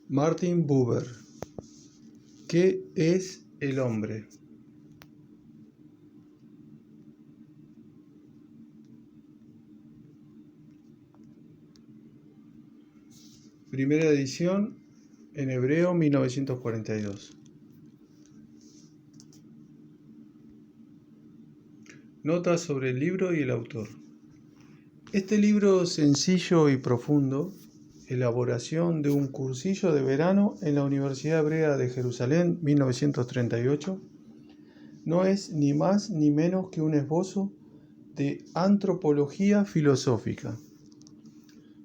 Martin Buber. ¿Qué es el hombre? Primera edición en hebreo 1942. Notas sobre el libro y el autor. Este libro sencillo y profundo, elaboración de un cursillo de verano en la Universidad Hebrea de Jerusalén 1938, no es ni más ni menos que un esbozo de antropología filosófica.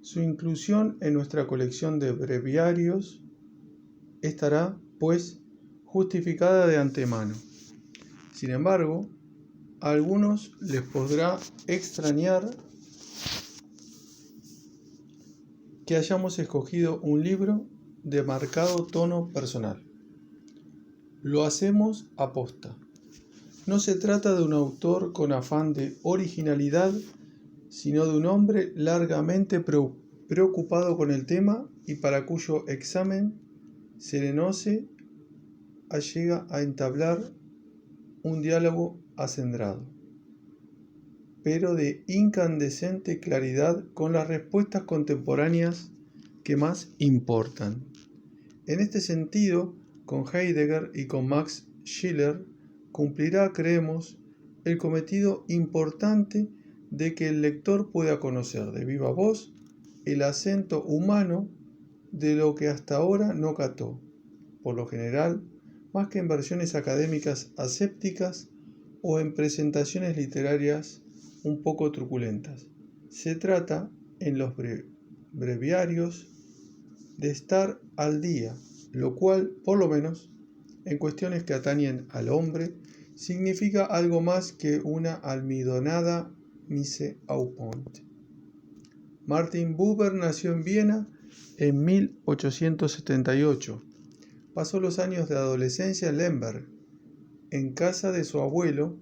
Su inclusión en nuestra colección de breviarios estará, pues, justificada de antemano. Sin embargo, a algunos les podrá extrañar que hayamos escogido un libro de marcado tono personal. Lo hacemos aposta. No se trata de un autor con afán de originalidad, sino de un hombre largamente preocupado con el tema y para cuyo examen Serenoce llega a entablar un diálogo acendrado, pero de incandescente claridad con las respuestas contemporáneas que más importan. En este sentido, con Heidegger y con Max Schiller, cumplirá, creemos, el cometido importante de que el lector pueda conocer de viva voz el acento humano de lo que hasta ahora no cató, por lo general, más que en versiones académicas asépticas o en presentaciones literarias un poco truculentas. Se trata, en los breviarios, de estar al día, lo cual, por lo menos, en cuestiones que atañen al hombre, significa algo más que una almidonada mise au point. Martin Buber nació en Viena en 1878. Pasó los años de adolescencia en Lemberg, en casa de su abuelo,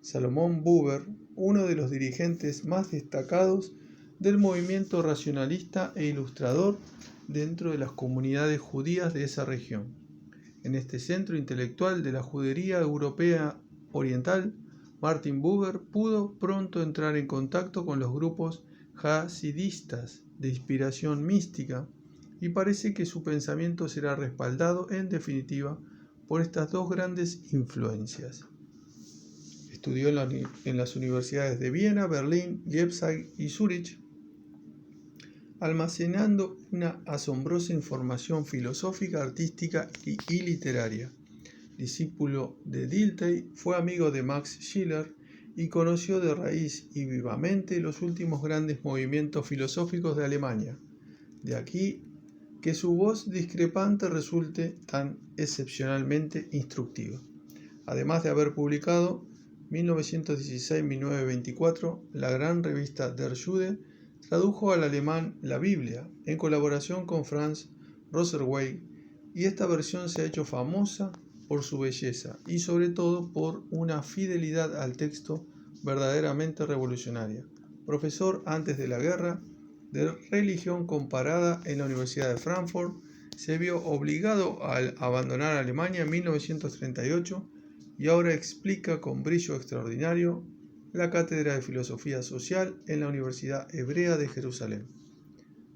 Salomón Buber, uno de los dirigentes más destacados del movimiento racionalista e ilustrador dentro de las comunidades judías de esa región. En este centro intelectual de la judería europea oriental, Martin Buber pudo pronto entrar en contacto con los grupos hasidistas de inspiración mística y parece que su pensamiento será respaldado en definitiva por estas dos grandes influencias. Estudió en las universidades de Viena, Berlín, Leipzig y Zúrich, almacenando una asombrosa información filosófica, artística y literaria. Discípulo de Dilthey, fue amigo de Max Schiller y conoció de raíz y vivamente los últimos grandes movimientos filosóficos de Alemania. De aquí que su voz discrepante resulte tan excepcionalmente instructiva. Además de haber publicado 1916-1924 la gran revista Der Jude, tradujo al alemán la Biblia en colaboración con Franz Rosenzweig, y esta versión se ha hecho famosa por su belleza y sobre todo por una fidelidad al texto verdaderamente revolucionaria. Profesor antes de la guerra de religión comparada en la Universidad de Frankfurt, se vio obligado a abandonar Alemania en 1938 y ahora explica con brillo extraordinario la cátedra de filosofía social en la Universidad Hebrea de Jerusalén.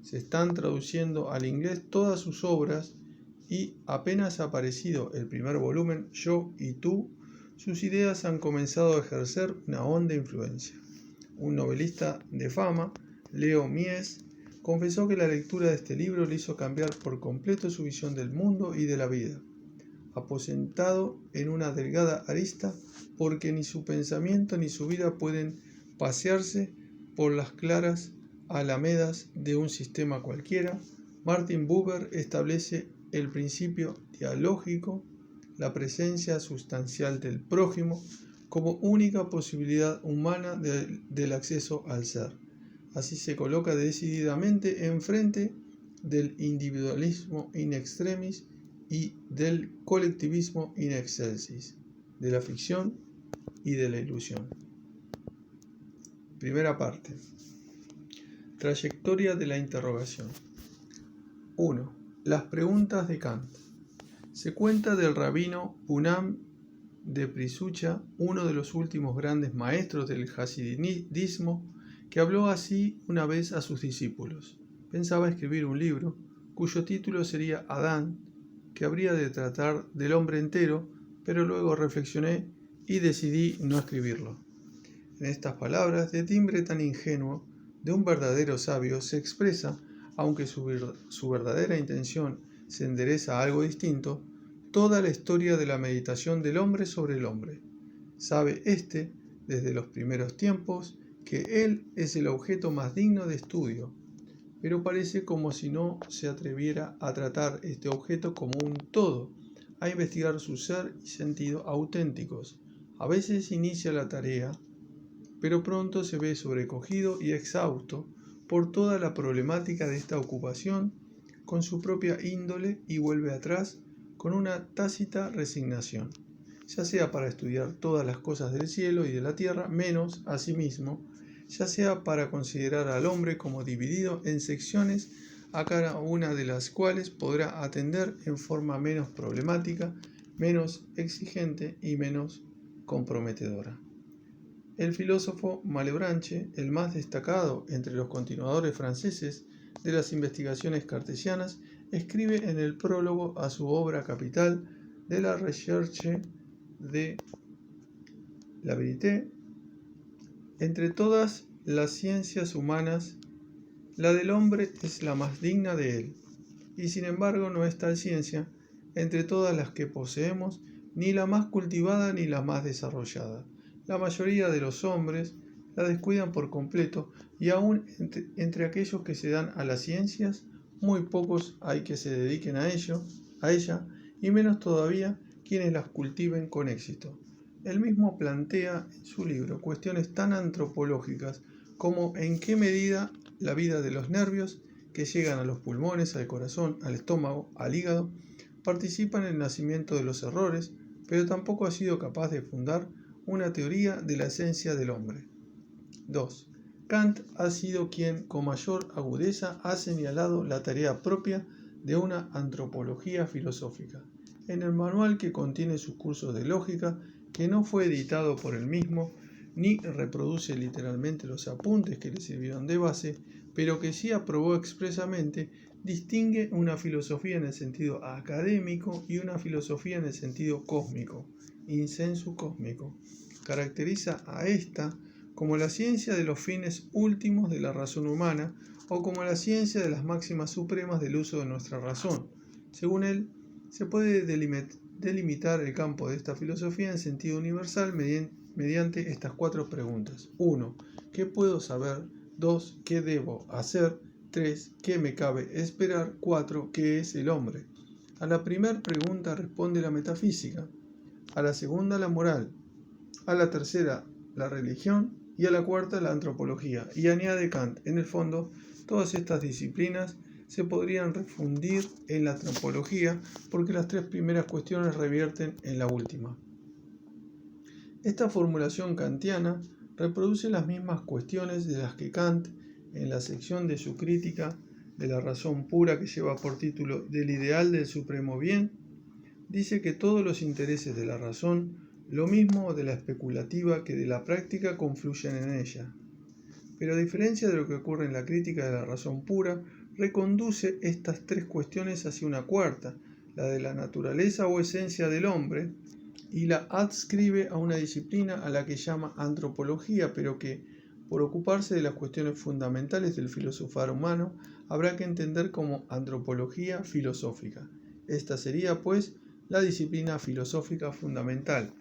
Se están traduciendo al inglés todas sus obras y apenas ha aparecido el primer volumen, Yo y tú, sus ideas han comenzado a ejercer una honda influencia. Un novelista de fama, Leo Mies, confesó que la lectura de este libro le hizo cambiar por completo su visión del mundo y de la vida, aposentado en una delgada arista porque ni su pensamiento ni su vida pueden pasearse por las claras alamedas de un sistema cualquiera. Martin Buber establece el principio dialógico, la presencia sustancial del prójimo, como única posibilidad humana del acceso al ser. Así se coloca decididamente enfrente del individualismo in extremis y del colectivismo in excelsis, de la ficción y de la ilusión. Primera parte. Trayectoria de la interrogación. 1. Las preguntas de Kant. Se cuenta del rabino Punam de Prisucha, uno de los últimos grandes maestros del hasidismo, que habló así una vez a sus discípulos. Pensaba escribir un libro, cuyo título sería Adán, que habría de tratar del hombre entero, pero luego reflexioné y decidí no escribirlo. En estas palabras, de timbre tan ingenuo, de un verdadero sabio, se expresa, aunque su verdadera intención se endereza a algo distinto, toda la historia de la meditación del hombre sobre el hombre. Sabe éste, desde los primeros tiempos, que él es el objeto más digno de estudio, pero parece como si no se atreviera a tratar este objeto como un todo, a investigar su ser y sentido auténticos. A veces inicia la tarea, pero pronto se ve sobrecogido y exhausto por toda la problemática de esta ocupación con su propia índole y vuelve atrás con una tácita resignación, ya sea para estudiar todas las cosas del cielo y de la tierra, menos a sí mismo, ya sea para considerar al hombre como dividido en secciones a cada una de las cuales podrá atender en forma menos problemática, menos exigente y menos comprometedora. El filósofo Malebranche, el más destacado entre los continuadores franceses de las investigaciones cartesianas, escribe en el prólogo a su obra capital de la Recherche de la Vérité: entre todas las ciencias humanas, la del hombre es la más digna de él, y sin embargo no es tal ciencia, entre todas las que poseemos, ni la más cultivada ni la más desarrollada. La mayoría de los hombres la descuidan por completo, y aún entre aquellos que se dan a las ciencias, muy pocos hay que se dediquen a ella, y menos todavía quienes las cultiven con éxito. Él mismo plantea en su libro cuestiones tan antropológicas como en qué medida la vida de los nervios que llegan a los pulmones, al corazón, al estómago, al hígado, participan en el nacimiento de los errores, pero tampoco ha sido capaz de fundar una teoría de la esencia del hombre. 2. Kant ha sido quien con mayor agudeza ha señalado la tarea propia de una antropología filosófica. En el manual que contiene sus cursos de lógica, que no fue editado por él mismo, ni reproduce literalmente los apuntes que le sirvieron de base, pero que sí aprobó expresamente, distingue una filosofía en el sentido académico y una filosofía en el sentido cósmico, in sensu cósmico. Caracteriza a esta como la ciencia de los fines últimos de la razón humana o como la ciencia de las máximas supremas del uso de nuestra razón. Según él, se puede delimitar el campo de esta filosofía en sentido universal mediante estas 4 preguntas. 1. ¿Qué puedo saber? 2. ¿Qué debo hacer? 3. ¿Qué me cabe esperar? 4. ¿Qué es el hombre? A la primera pregunta responde la metafísica, a la segunda la moral, a la tercera la religión y a la cuarta la antropología. Y añade Kant, en el fondo, todas estas disciplinas se podrían refundir en la antropología porque las 3 primeras cuestiones revierten en la última. Esta formulación kantiana reproduce las mismas cuestiones de las que Kant, en la sección de su crítica de la razón pura que lleva por título Del ideal del supremo bien, dice que todos los intereses de la razón, lo mismo de la especulativa que de la práctica, confluyen en ella. Pero a diferencia de lo que ocurre en la crítica de la razón pura, reconduce estas 3 cuestiones hacia una cuarta, la de la naturaleza o esencia del hombre, y la adscribe a una disciplina a la que llama antropología, pero que, por ocuparse de las cuestiones fundamentales del filosofar humano, habrá que entender como antropología filosófica. Esta sería, pues, la disciplina filosófica fundamental.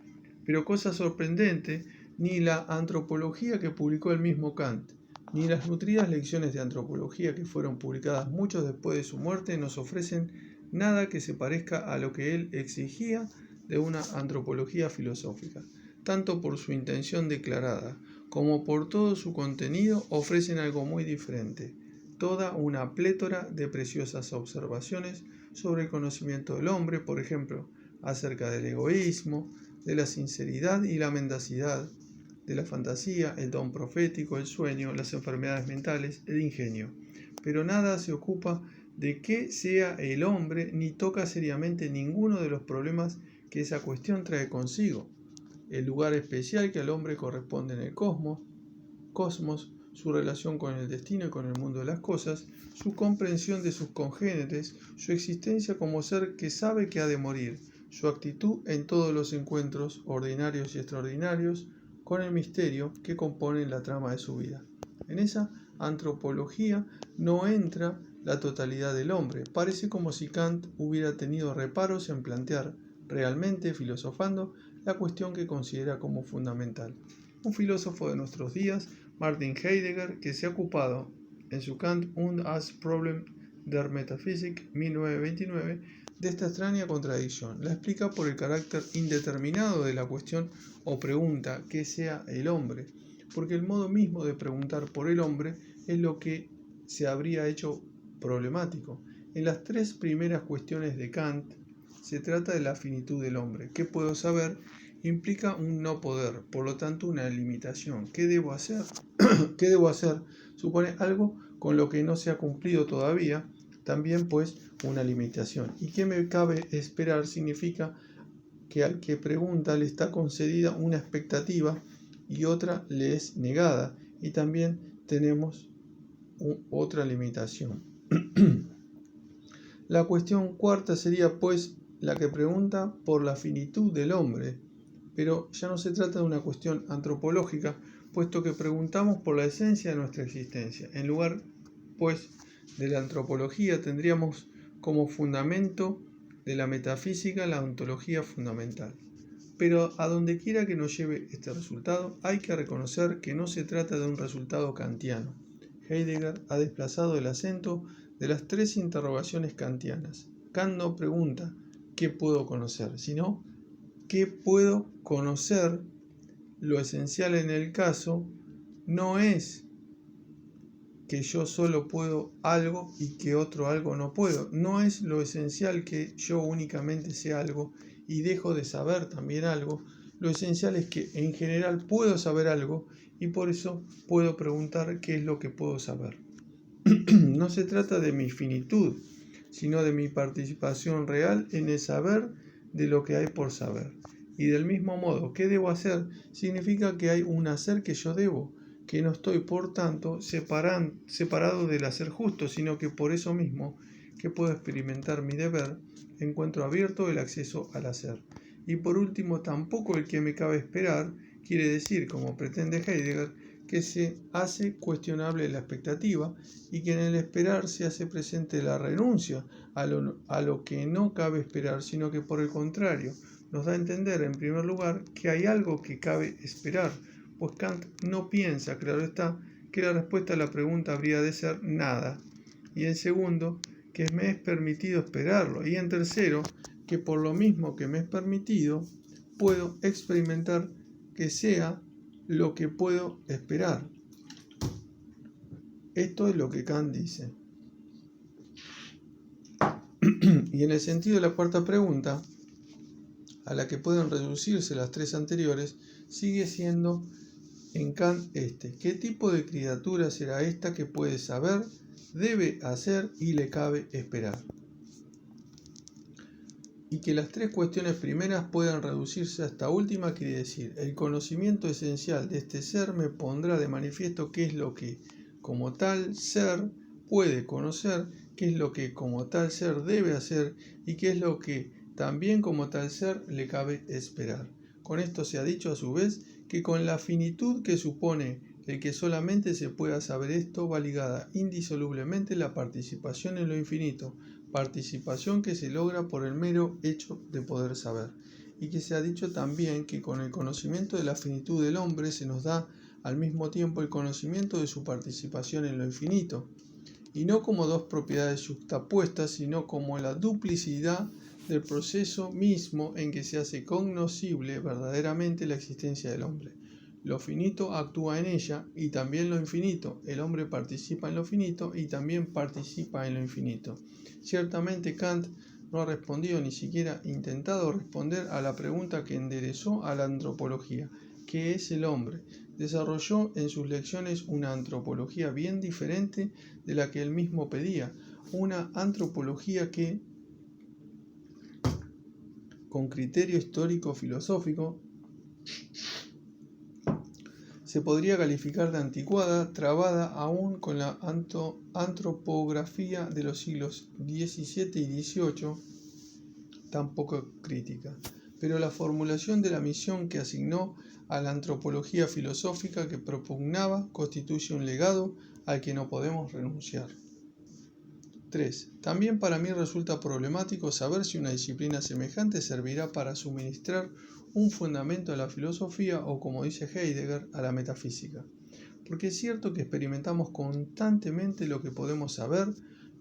Pero cosa sorprendente, ni la antropología que publicó el mismo Kant, ni las nutridas lecciones de antropología que fueron publicadas mucho después de su muerte nos ofrecen nada que se parezca a lo que él exigía de una antropología filosófica. Tanto por su intención declarada como por todo su contenido ofrecen algo muy diferente, toda una plétora de preciosas observaciones sobre el conocimiento del hombre, por ejemplo, acerca del egoísmo, de la sinceridad y la mendacidad, de la fantasía, el don profético, el sueño, las enfermedades mentales, el ingenio. Pero nada se ocupa de qué sea el hombre ni toca seriamente ninguno de los problemas que esa cuestión trae consigo. El lugar especial que al hombre corresponde en el cosmos, su relación con el destino y con el mundo de las cosas, su comprensión de sus congéneres, su existencia como ser que sabe que ha de morir, su actitud en todos los encuentros ordinarios y extraordinarios con el misterio que compone la trama de su vida. En esa antropología no entra la totalidad del hombre. Parece como si Kant hubiera tenido reparos en plantear realmente, filosofando, la cuestión que considera como fundamental. Un filósofo de nuestros días, Martin Heidegger, que se ha ocupado en su Kant und das Problem der Metaphysik 1929 de esta extraña contradicción. La explica por el carácter indeterminado de la cuestión o pregunta que sea el hombre, porque el modo mismo de preguntar por el hombre es lo que se habría hecho problemático. En las tres primeras cuestiones de Kant se trata de la finitud del hombre. ¿Qué puedo saber? Implica un no poder, por lo tanto una limitación. ¿Qué debo hacer? ¿Qué debo hacer? Supone algo con lo que no se ha cumplido todavía, también pues una limitación. ¿Y qué me cabe esperar? Significa que al que pregunta le está concedida una expectativa y otra le es negada. Y también tenemos otra limitación. La cuestión cuarta sería pues la que pregunta por la finitud del hombre, pero ya no se trata de una cuestión antropológica, puesto que preguntamos por la esencia de nuestra existencia. En lugar, pues, de la antropología tendríamos como fundamento de la metafísica la ontología fundamental. Pero a donde quiera que nos lleve este resultado, hay que reconocer que no se trata de un resultado kantiano. Heidegger ha desplazado el acento de las tres interrogaciones kantianas. Kant no pregunta ¿qué puedo conocer?, sino ¿qué puedo conocer? Lo esencial en el caso no es que yo solo puedo algo y que otro algo no puedo. No es lo esencial que yo únicamente sé algo y dejo de saber también algo. Lo esencial es que en general puedo saber algo y por eso puedo preguntar qué es lo que puedo saber. No se trata de mi finitud, sino de mi participación real en el saber de lo que hay por saber. Y del mismo modo, ¿qué debo hacer? Significa que hay un hacer que yo debo, que no estoy, por tanto, separado del hacer justo, sino que por eso mismo, que puedo experimentar mi deber, encuentro abierto el acceso al hacer. Y por último, tampoco el que me cabe esperar quiere decir, como pretende Heidegger, que se hace cuestionable la expectativa y que en el esperar se hace presente la renuncia a lo que no cabe esperar, sino que por el contrario nos da a entender en primer lugar que hay algo que cabe esperar, pues Kant no piensa, claro está, que la respuesta a la pregunta habría de ser nada, y en segundo, que me es permitido esperarlo, y en tercero, que por lo mismo que me es permitido, puedo experimentar que sea lo que puedo esperar. Esto es lo que Kant dice. Y en el sentido de la cuarta pregunta, a la que pueden reducirse las tres anteriores, sigue siendo en Kant ¿qué tipo de criatura será esta que puede saber, debe hacer y le cabe esperar? Y que las tres cuestiones primeras puedan reducirse a esta última quiere decir, el conocimiento esencial de este ser me pondrá de manifiesto qué es lo que como tal ser puede conocer, qué es lo que como tal ser debe hacer y qué es lo que también como tal ser le cabe esperar. Con esto se ha dicho a su vez que con la finitud que supone el que solamente se pueda saber esto va ligada indisolublemente la participación en lo infinito, participación que se logra por el mero hecho de poder saber, y que se ha dicho también que con el conocimiento de la finitud del hombre se nos da al mismo tiempo el conocimiento de su participación en lo infinito, y no como dos propiedades juxtapuestas, sino como la duplicidad del proceso mismo en que se hace cognoscible verdaderamente la existencia del hombre. Lo finito actúa en ella y también lo infinito. El hombre participa en lo finito y también participa en lo infinito. Ciertamente Kant no ha respondido, ni siquiera intentado responder a la pregunta que enderezó a la antropología, ¿qué es el hombre? Desarrolló en sus lecciones una antropología bien diferente de la que él mismo pedía, una antropología que, con criterio histórico-filosófico, se podría calificar de anticuada, trabada aún con la antropografía de los siglos XVII y XVIII, tampoco crítica. Pero la formulación de la misión que asignó a la antropología filosófica que propugnaba constituye un legado al que no podemos renunciar. 3. También para mí resulta problemático saber si una disciplina semejante servirá para suministrar un fundamento a la filosofía o, como dice Heidegger, a la metafísica. Porque es cierto que experimentamos constantemente lo que podemos saber,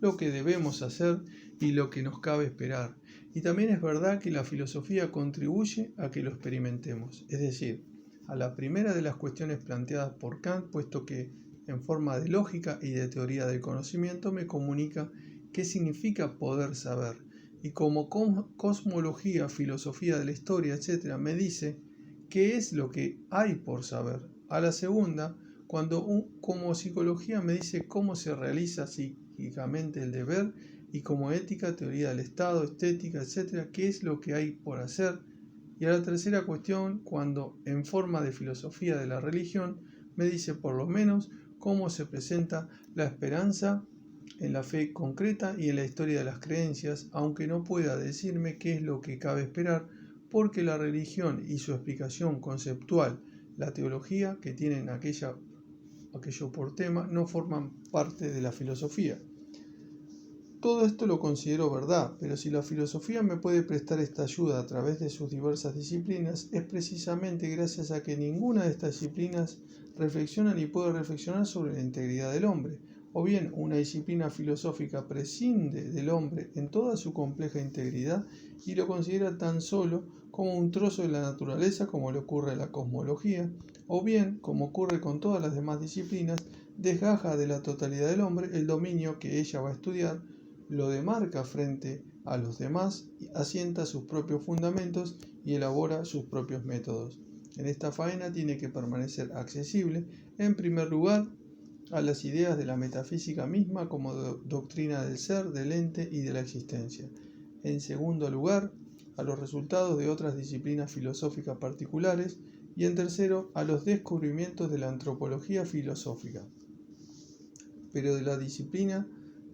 lo que debemos hacer y lo que nos cabe esperar. Y también es verdad que la filosofía contribuye a que lo experimentemos, es decir, a la primera de las cuestiones planteadas por Kant, puesto que, en forma de lógica y de teoría del conocimiento, me comunica qué significa poder saber, y como cosmología, filosofía de la historia, etc., me dice qué es lo que hay por saber. A la segunda, cuando como psicología me dice cómo se realiza psíquicamente el deber, y como ética, teoría del Estado, estética, etc., qué es lo que hay por hacer. Y a la tercera cuestión, cuando en forma de filosofía de la religión, me dice por lo menos cómo se presenta la esperanza en la fe concreta y en la historia de las creencias, aunque no pueda decirme qué es lo que cabe esperar, porque la religión y su explicación conceptual, la teología que tienen aquello por tema, no forman parte de la filosofía. Todo esto lo considero verdad, pero si la filosofía me puede prestar esta ayuda a través de sus diversas disciplinas, es precisamente gracias a que ninguna de estas disciplinas reflexiona ni puede reflexionar sobre la integridad del hombre. O bien, una disciplina filosófica prescinde del hombre en toda su compleja integridad y lo considera tan solo como un trozo de la naturaleza, como le ocurre a la cosmología, o bien, como ocurre con todas las demás disciplinas, desgaja de la totalidad del hombre el dominio que ella va a estudiar, lo demarca frente a los demás, asienta sus propios fundamentos y elabora sus propios métodos. En esta faena tiene que permanecer accesible, en primer lugar, a las ideas de la metafísica misma como doctrina del ser, del ente y de la existencia. En segundo lugar, a los resultados de otras disciplinas filosóficas particulares. Y en tercero, a los descubrimientos de la antropología filosófica. Pero de la disciplina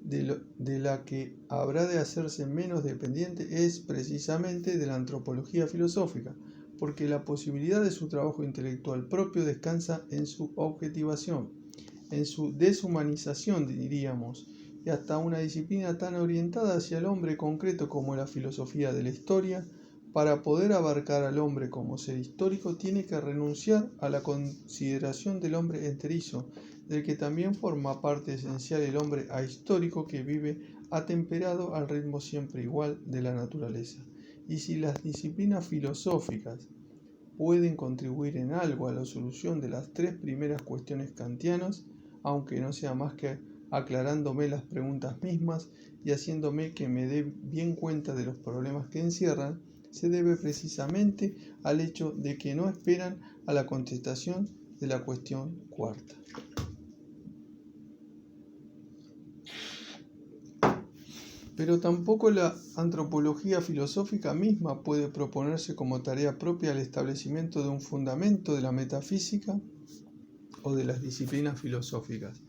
de la que habrá de hacerse menos dependiente es precisamente de la antropología filosófica, porque la posibilidad de su trabajo intelectual propio descansa en su objetivación, en su deshumanización, diríamos, y hasta una disciplina tan orientada hacia el hombre concreto como la filosofía de la historia, para poder abarcar al hombre como ser histórico, tiene que renunciar a la consideración del hombre enterizo, del que también forma parte esencial el hombre ahistórico que vive atemperado al ritmo siempre igual de la naturaleza. Y si las disciplinas filosóficas pueden contribuir en algo a la solución de las tres primeras cuestiones kantianas, aunque no sea más que aclarándome las preguntas mismas y haciéndome que me dé bien cuenta de los problemas que encierran, se debe precisamente al hecho de que no esperan a la contestación de la cuestión cuarta. Pero tampoco la antropología filosófica misma puede proponerse como tarea propia el establecimiento de un fundamento de la metafísica o de las disciplinas filosóficas.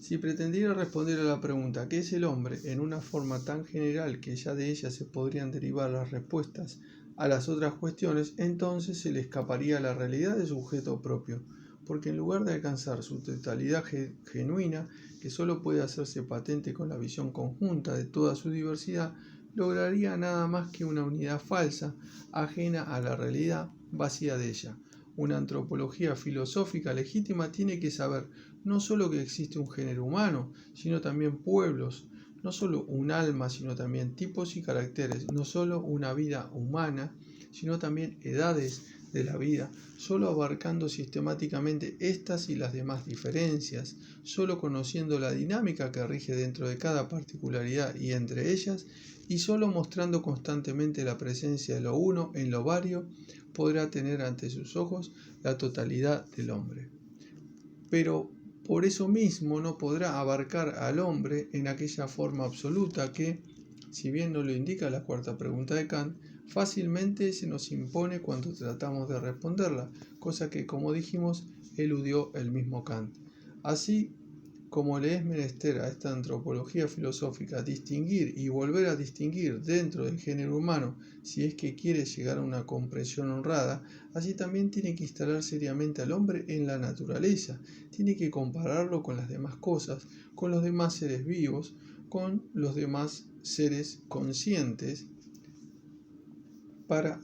Si pretendiera responder a la pregunta ¿qué es el hombre? En una forma tan general que ya de ella se podrían derivar las respuestas a las otras cuestiones, entonces se le escaparía a la realidad de su objeto propio, porque en lugar de alcanzar su totalidad genuina, que solo puede hacerse patente con la visión conjunta de toda su diversidad, lograría nada más que una unidad falsa, ajena a la realidad, vacía de ella. Una antropología filosófica legítima tiene que saber no solo que existe un género humano, sino también pueblos, no solo un alma, sino también tipos y caracteres, no solo una vida humana, sino también edades de la vida, solo abarcando sistemáticamente estas y las demás diferencias, solo conociendo la dinámica que rige dentro de cada particularidad y entre ellas, y solo mostrando constantemente la presencia de lo uno en lo vario, podrá tener ante sus ojos la totalidad del hombre. Pero Por eso mismo no podrá abarcar al hombre en aquella forma absoluta que, si bien no lo indica la cuarta pregunta de Kant, fácilmente se nos impone cuando tratamos de responderla, cosa que, como dijimos, eludió el mismo Kant. Así como le es menester a esta antropología filosófica distinguir y volver a distinguir dentro del género humano si es que quiere llegar a una comprensión honrada, así también tiene que instalar seriamente al hombre en la naturaleza, tiene que compararlo con las demás cosas, con los demás seres vivos, con los demás seres conscientes, para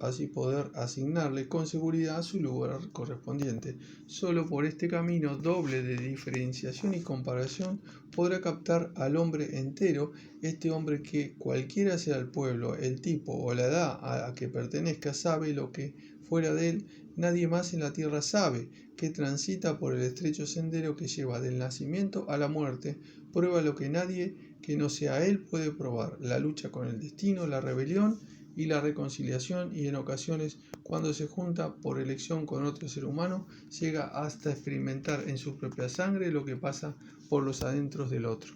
así poder asignarle con seguridad su lugar correspondiente. Solo por este camino doble de diferenciación y comparación podrá captar al hombre entero, este hombre que, cualquiera sea el pueblo, el tipo o la edad a que pertenezca, sabe lo que fuera de él nadie más en la tierra sabe, que transita por el estrecho sendero que lleva del nacimiento a la muerte, prueba lo que nadie que no sea él puede probar, la lucha con el destino, la rebelión y la reconciliación, y en ocasiones, cuando se junta por elección con otro ser humano, llega hasta experimentar en su propia sangre lo que pasa por los adentros del otro.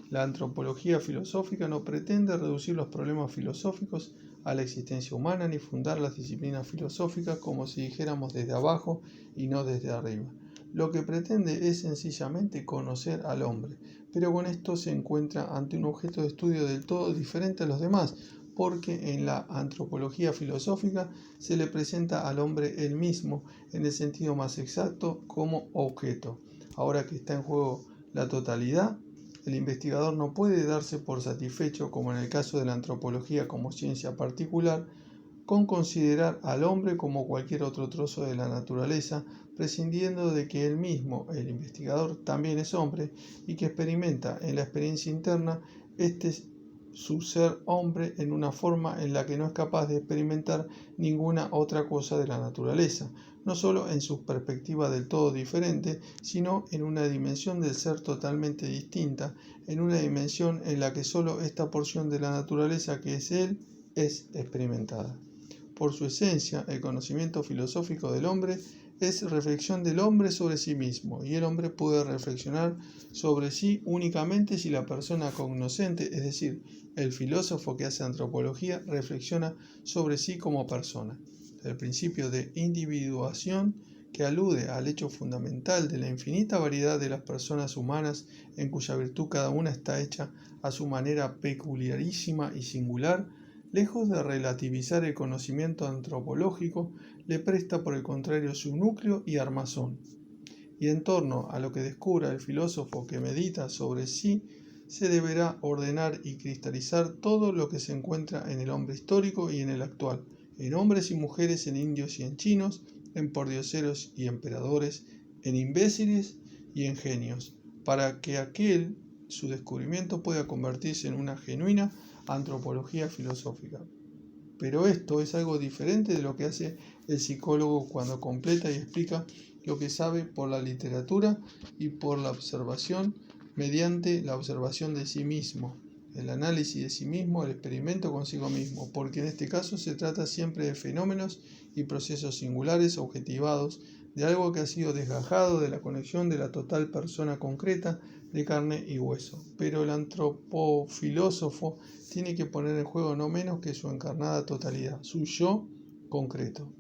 La antropología filosófica no pretende reducir los problemas filosóficos a la existencia humana ni fundar las disciplinas filosóficas como si dijéramos desde abajo y no desde arriba. Lo que pretende es sencillamente conocer al hombre, pero con esto se encuentra ante un objeto de estudio del todo diferente a los demás, porque en la antropología filosófica se le presenta al hombre él mismo, en el sentido más exacto, como objeto. Ahora que está en juego la totalidad, el investigador no puede darse por satisfecho, como en el caso de la antropología como ciencia particular, con considerar al hombre como cualquier otro trozo de la naturaleza, prescindiendo de que él mismo, el investigador, también es hombre y que experimenta en la experiencia interna su ser hombre en una forma en la que no es capaz de experimentar ninguna otra cosa de la naturaleza, no solo en su perspectiva del todo diferente, sino en una dimensión del ser totalmente distinta, en una dimensión en la que solo esta porción de la naturaleza que es él es experimentada. Por su esencia, el conocimiento filosófico del hombre es reflexión del hombre sobre sí mismo, y el hombre puede reflexionar sobre sí únicamente si la persona cognoscente, es decir, el filósofo que hace antropología, reflexiona sobre sí como persona. El principio de individuación, que alude al hecho fundamental de la infinita variedad de las personas humanas, en cuya virtud cada una está hecha a su manera peculiarísima y singular, lejos de relativizar el conocimiento antropológico, le presta por el contrario su núcleo y armazón. Y en torno a lo que descubra el filósofo que medita sobre sí, se deberá ordenar y cristalizar todo lo que se encuentra en el hombre histórico y en el actual, en hombres y mujeres, en indios y en chinos, en pordioseros y emperadores, en imbéciles y en genios, para que su descubrimiento pueda convertirse en una genuina antropología filosófica. Pero esto es algo diferente de lo que hace el psicólogo cuando completa y explica lo que sabe por la literatura y por la observación, mediante la observación de sí mismo, el análisis de sí mismo, el experimento consigo mismo, porque en este caso se trata siempre de fenómenos y procesos singulares objetivados, de algo que ha sido desgajado de la conexión de la total persona concreta de carne y hueso. Pero el antropofilósofo tiene que poner en juego no menos que su encarnada totalidad, su yo concreto.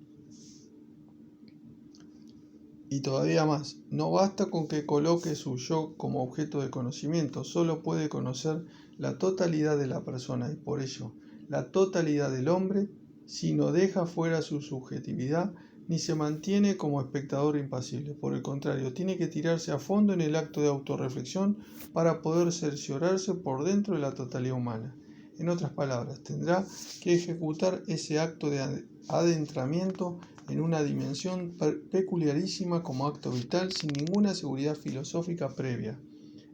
Y todavía más, no basta con que coloque su yo como objeto de conocimiento, solo puede conocer la totalidad de la persona y por ello la totalidad del hombre si no deja fuera su subjetividad ni se mantiene como espectador impasible. Por el contrario, tiene que tirarse a fondo en el acto de autorreflexión para poder cerciorarse por dentro de la totalidad humana. En otras palabras, tendrá que ejecutar ese acto de adentramiento en una dimensión peculiarísima como acto vital sin ninguna seguridad filosófica previa,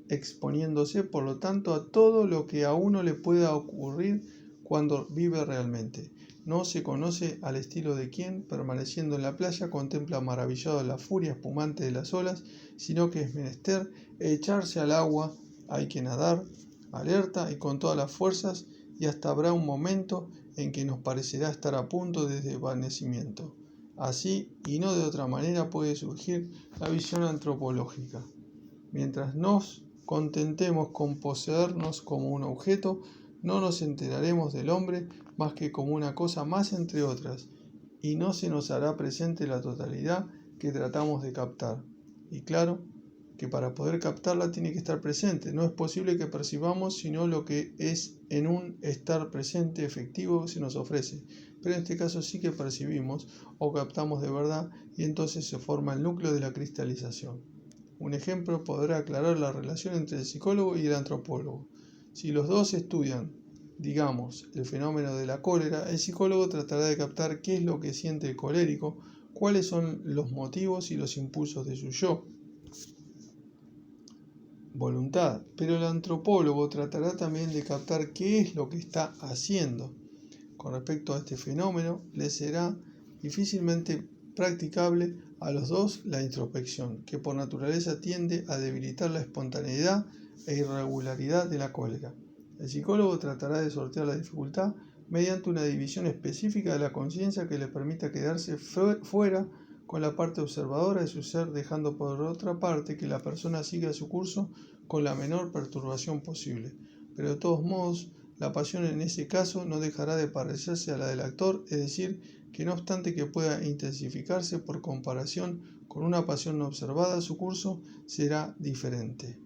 exponiéndose por lo tanto a todo lo que a uno le pueda ocurrir cuando vive realmente. No se conoce al estilo de quien, permaneciendo en la playa, contempla maravillado la furia espumante de las olas, sino que es menester echarse al agua, hay que nadar, alerta y con todas las fuerzas, y hasta habrá un momento en que nos parecerá estar a punto de desvanecimiento. Así, y no de otra manera, puede surgir la visión antropológica. Mientras nos contentemos con poseernos como un objeto, no nos enteraremos del hombre más que como una cosa más entre otras, y no se nos hará presente la totalidad que tratamos de captar. Y claro, que para poder captarla tiene que estar presente. No es posible que percibamos sino lo que es en un estar presente efectivo se nos ofrece. Pero en este caso sí que percibimos o captamos de verdad y entonces se forma el núcleo de la cristalización. Un ejemplo podrá aclarar la relación entre el psicólogo y el antropólogo. Si los dos estudian, digamos, el fenómeno de la cólera, el psicólogo tratará de captar qué es lo que siente el colérico, cuáles son los motivos y los impulsos de su yo, voluntad, pero el antropólogo tratará también de captar qué es lo que está haciendo. Con respecto a este fenómeno, le será difícilmente practicable a los dos la introspección, que por naturaleza tiende a debilitar la espontaneidad e irregularidad de la cólera. El psicólogo tratará de sortear la dificultad mediante una división específica de la conciencia que le permita quedarse fuera con la parte observadora de su ser, dejando por otra parte que la persona siga su curso con la menor perturbación posible. Pero de todos modos, la pasión en ese caso no dejará de parecerse a la del actor, es decir, que no obstante que pueda intensificarse por comparación con una pasión no observada, su curso será diferente.